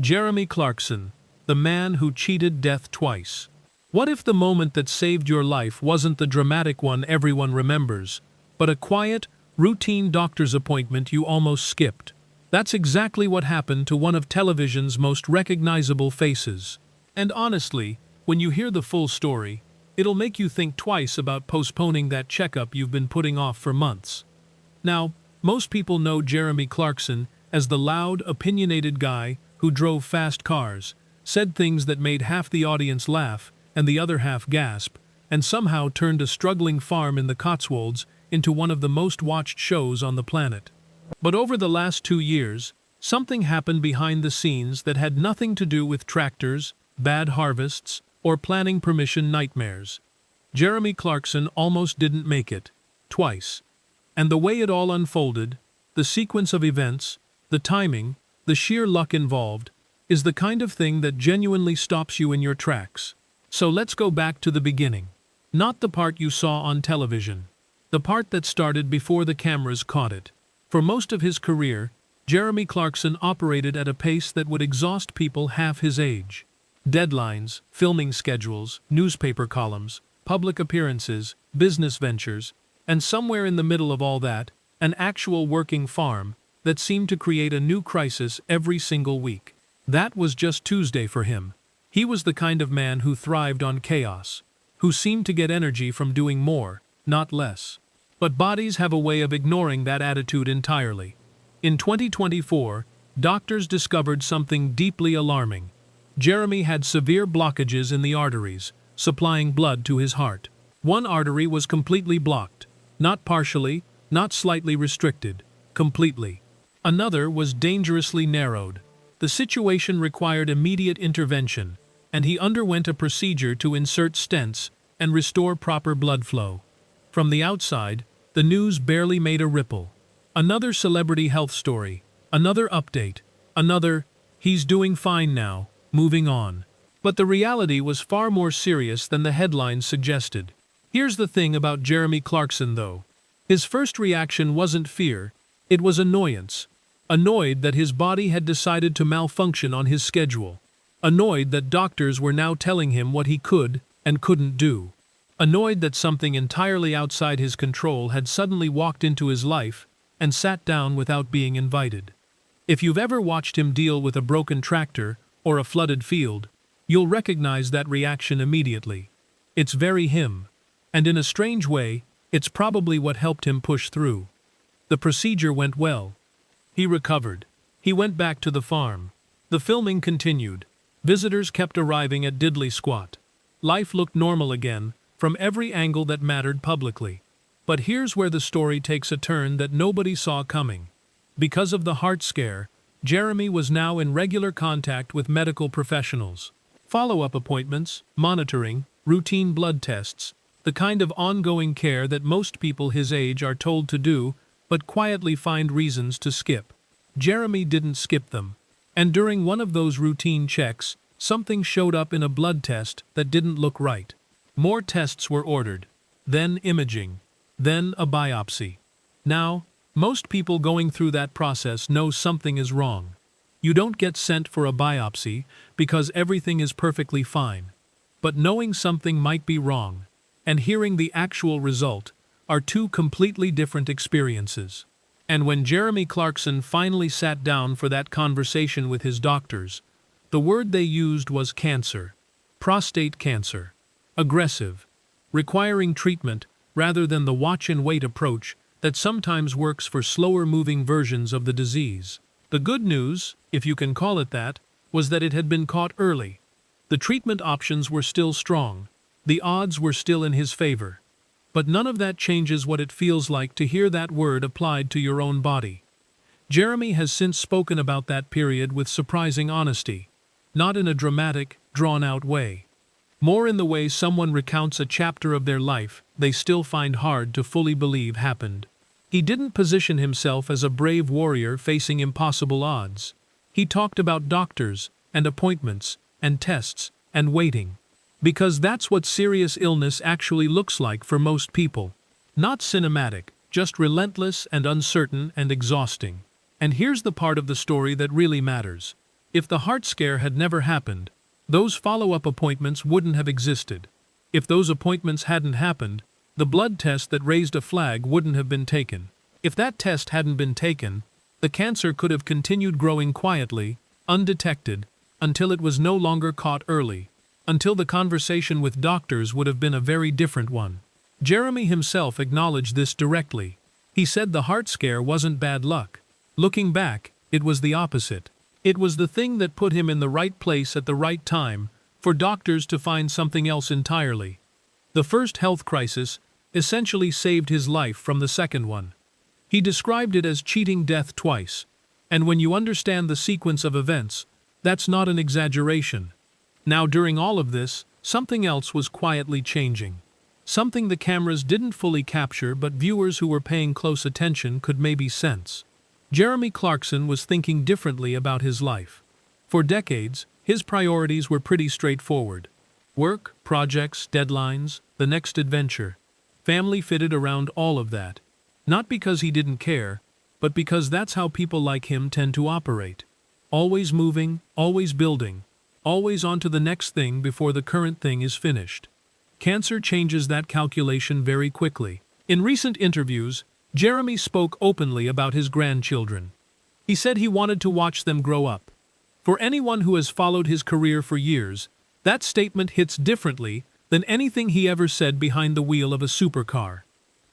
Jeremy Clarkson, the man who cheated death twice. What if the moment that saved your life wasn't the dramatic one everyone remembers, but a quiet, routine doctor's appointment you almost skipped? That's exactly what happened to one of television's most recognizable faces. And honestly, when you hear the full story, it'll make you think twice about postponing that checkup you've been putting off for months. Now, most people know Jeremy Clarkson as the loud, opinionated guy who drove fast cars, said things that made half the audience laugh and the other half gasp, and somehow turned a struggling farm in the Cotswolds into one of the most watched shows on the planet. But over the last 2 years, something happened behind the scenes that had nothing to do with tractors, bad harvests, or planning permission nightmares. Jeremy Clarkson almost didn't make it, twice. And the way it all unfolded, the sequence of events, the timing, the sheer luck involved, is the kind of thing that genuinely stops you in your tracks. So let's go back to the beginning. Not the part you saw on television. The part that started before the cameras caught it. For most of his career, Jeremy Clarkson operated at a pace that would exhaust people half his age. Deadlines, filming schedules, newspaper columns, public appearances, business ventures, and somewhere in the middle of all that, an actual working farm that seemed to create a new crisis every single week. That was just Tuesday for him. He was the kind of man who thrived on chaos, who seemed to get energy from doing more, not less. But bodies have a way of ignoring that attitude entirely. In 2024, doctors discovered something deeply alarming. Jeremy had severe blockages in the arteries, supplying blood to his heart. One artery was completely blocked, not partially, not slightly restricted, completely. Another was dangerously narrowed. The situation required immediate intervention, and he underwent a procedure to insert stents and restore proper blood flow. From the outside, the news barely made a ripple. Another celebrity health story, another update, another, he's doing fine now, moving on. But the reality was far more serious than the headlines suggested. Here's the thing about Jeremy Clarkson, though. His first reaction wasn't fear, it was annoyance. Annoyed that his body had decided to malfunction on his schedule. Annoyed that doctors were now telling him what he could and couldn't do. Annoyed that something entirely outside his control had suddenly walked into his life and sat down without being invited. If you've ever watched him deal with a broken tractor or a flooded field, you'll recognize that reaction immediately. It's very him. And in a strange way, it's probably what helped him push through. The procedure went well. He recovered. He went back to the farm. The filming continued. Visitors kept arriving at Diddley Squat. Life looked normal again, from every angle that mattered publicly. But here's where the story takes a turn that nobody saw coming. Because of the heart scare, Jeremy was now in regular contact with medical professionals. Follow-up appointments, monitoring, routine blood tests, the kind of ongoing care that most people his age are told to do, but quietly find reasons to skip. Jeremy didn't skip them. And during one of those routine checks, something showed up in a blood test that didn't look right. More tests were ordered. Then imaging. Then a biopsy. Now, most people going through that process know something is wrong. You don't get sent for a biopsy because everything is perfectly fine. But knowing something might be wrong and hearing the actual result are two completely different experiences. And when Jeremy Clarkson finally sat down for that conversation with his doctors, the word they used was cancer. Prostate cancer. Aggressive. Requiring treatment rather than the watch-and-wait approach that sometimes works for slower-moving versions of the disease. The good news, if you can call it that, was that it had been caught early. The treatment options were still strong. The odds were still in his favor. But none of that changes what it feels like to hear that word applied to your own body. Jeremy has since spoken about that period with surprising honesty. Not in a dramatic, drawn-out way. More in the way someone recounts a chapter of their life they still find hard to fully believe happened. He didn't position himself as a brave warrior facing impossible odds. He talked about doctors, and appointments, and tests, and waiting. Because that's what serious illness actually looks like for most people. Not cinematic, just relentless and uncertain and exhausting. And here's the part of the story that really matters. If the heart scare had never happened, those follow-up appointments wouldn't have existed. If those appointments hadn't happened, the blood test that raised a flag wouldn't have been taken. If that test hadn't been taken, the cancer could have continued growing quietly, undetected, until it was no longer caught early, until the conversation with doctors would have been a very different one. Jeremy himself acknowledged this directly. He said the heart scare wasn't bad luck. Looking back, it was the opposite. It was the thing that put him in the right place at the right time, for doctors to find something else entirely. The first health crisis essentially saved his life from the second one. He described it as cheating death twice, and when you understand the sequence of events, that's not an exaggeration. Now during all of this, something else was quietly changing. Something the cameras didn't fully capture but viewers who were paying close attention could maybe sense. Jeremy Clarkson was thinking differently about his life. For decades, his priorities were pretty straightforward. Work, projects, deadlines, the next adventure. Family fitted around all of that. Not because he didn't care, but because that's how people like him tend to operate. Always moving, always building, always on to the next thing before the current thing is finished. Cancer changes that calculation very quickly. In recent interviews, Jeremy spoke openly about his grandchildren. He said he wanted to watch them grow up. For anyone who has followed his career for years, that statement hits differently than anything he ever said behind the wheel of a supercar.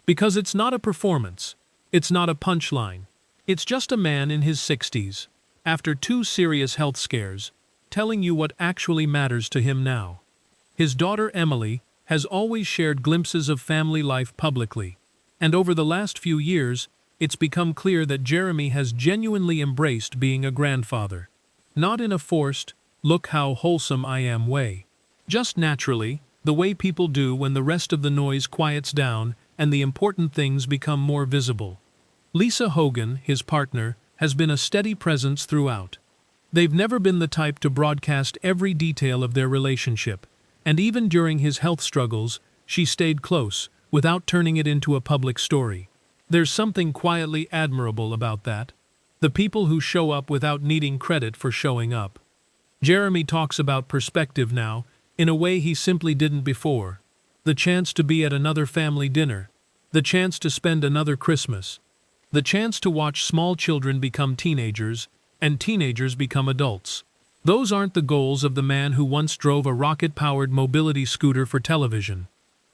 Because it's not a performance, it's not a punchline, it's just a man in his 60s, after 2 serious health scares, telling you what actually matters to him now. His daughter Emily has always shared glimpses of family life publicly, and over the last few years, it's become clear that Jeremy has genuinely embraced being a grandfather. Not in a forced, look how wholesome I am way. Just naturally, the way people do when the rest of the noise quiets down and the important things become more visible. Lisa Hogan, his partner, has been a steady presence throughout. They've never been the type to broadcast every detail of their relationship, and even during his health struggles, she stayed close, without turning it into a public story. There's something quietly admirable about that. The people who show up without needing credit for showing up. Jeremy talks about perspective now, in a way he simply didn't before. The chance to be at another family dinner. The chance to spend another Christmas. The chance to watch small children become teenagers, and teenagers become adults. Those aren't the goals of the man who once drove a rocket-powered mobility scooter for television.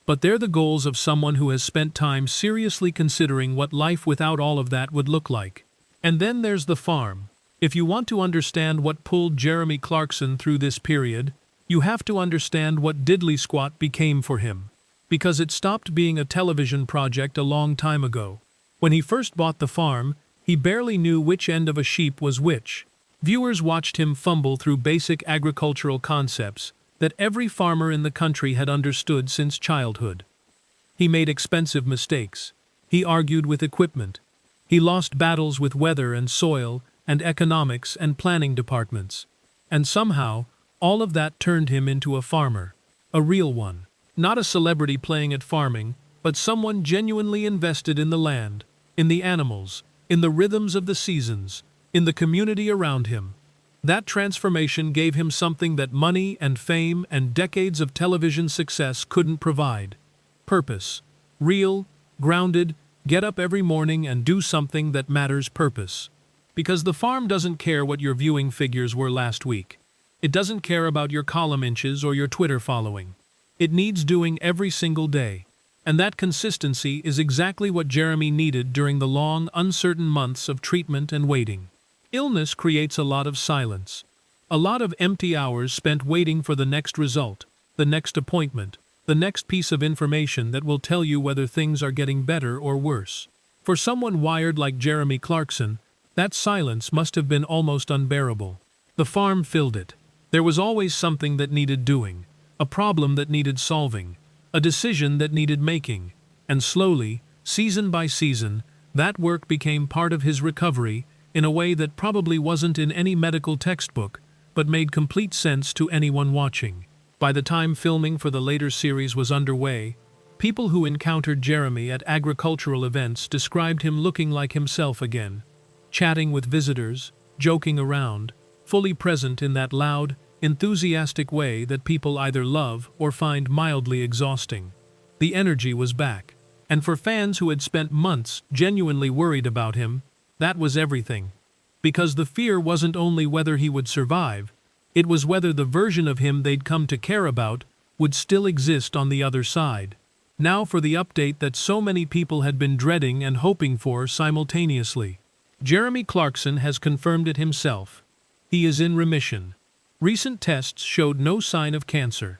But they're the goals of someone who has spent time seriously considering what life without all of that would look like. And then there's the farm. If you want to understand what pulled Jeremy Clarkson through this period, you have to understand what Diddley Squat became for him. Because it stopped being a television project a long time ago. When he first bought the farm, he barely knew which end of a sheep was which. Viewers watched him fumble through basic agricultural concepts that every farmer in the country had understood since childhood. He made expensive mistakes. He argued with equipment. He lost battles with weather and soil and economics and planning departments. And somehow, all of that turned him into a farmer. A real one. Not a celebrity playing at farming, but someone genuinely invested in the land, in the animals, in the rhythms of the seasons, in the community around him. That transformation gave him something that money and fame and decades of television success couldn't provide. Purpose. Real, grounded, get up every morning and do something that matters purpose. Because the farm doesn't care what your viewing figures were last week. It doesn't care about your column inches or your Twitter following. It needs doing every single day. And that consistency is exactly what Jeremy needed during the long, uncertain months of treatment and waiting. Illness creates a lot of silence. A lot of empty hours spent waiting for the next result, the next appointment, the next piece of information that will tell you whether things are getting better or worse. For someone wired like Jeremy Clarkson, that silence must have been almost unbearable. The farm filled it. There was always something that needed doing, a problem that needed solving, a decision that needed making, and slowly, season by season, that work became part of his recovery in a way that probably wasn't in any medical textbook, but made complete sense to anyone watching. By the time filming for the later series was underway, people who encountered Jeremy at agricultural events described him looking like himself again, chatting with visitors, joking around, fully present in that loud, enthusiastic way that people either love or find mildly exhausting. The energy was back. And for fans who had spent months genuinely worried about him, that was everything. Because the fear wasn't only whether he would survive, it was whether the version of him they'd come to care about would still exist on the other side. Now for the update that so many people had been dreading and hoping for simultaneously. Jeremy Clarkson has confirmed it himself. He is in remission. Recent tests showed no sign of cancer.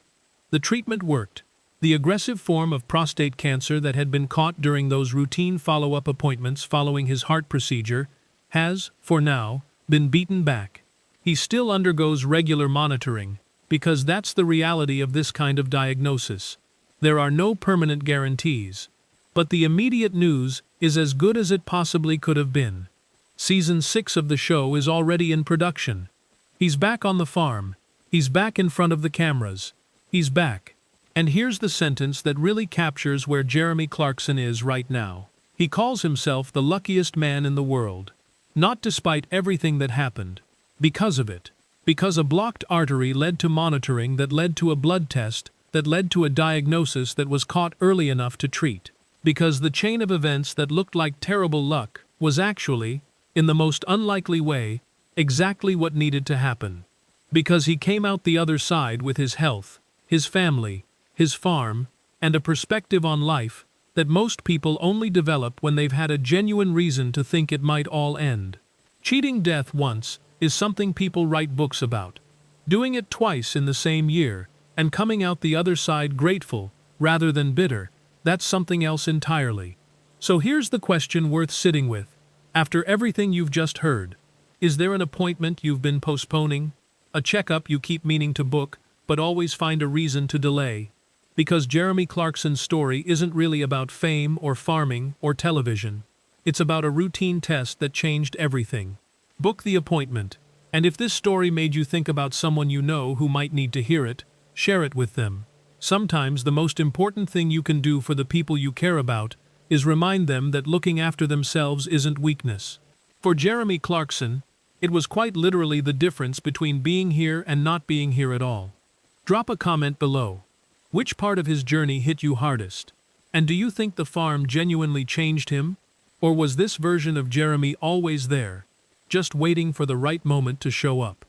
The treatment worked. The aggressive form of prostate cancer that had been caught during those routine follow-up appointments following his heart procedure has, for now, been beaten back. He still undergoes regular monitoring, because that's the reality of this kind of diagnosis. There are no permanent guarantees. But the immediate news is as good as it possibly could have been. Season 6 of the show is already in production. He's back on the farm. He's back in front of the cameras. He's back. And here's the sentence that really captures where Jeremy Clarkson is right now. He calls himself the luckiest man in the world. Not despite everything that happened. Because of it. Because a blocked artery led to monitoring that led to a blood test that led to a diagnosis that was caught early enough to treat. Because the chain of events that looked like terrible luck was actually, in the most unlikely way, exactly what needed to happen. Because he came out the other side with his health, his family, his farm, and a perspective on life that most people only develop when they've had a genuine reason to think it might all end. Cheating death once is something people write books about. Doing it twice in the same year, and coming out the other side grateful, rather than bitter, that's something else entirely. So here's the question worth sitting with. After everything you've just heard, is there an appointment you've been postponing? A checkup you keep meaning to book, but always find a reason to delay? Because Jeremy Clarkson's story isn't really about fame or farming or television. It's about a routine test that changed everything. Book the appointment. And if this story made you think about someone you know who might need to hear it, share it with them. Sometimes the most important thing you can do for the people you care about is remind them that looking after themselves isn't weakness. For Jeremy Clarkson, it was quite literally the difference between being here and not being here at all. Drop a comment below. Which part of his journey hit you hardest? And do you think the farm genuinely changed him? Or was this version of Jeremy always there, just waiting for the right moment to show up?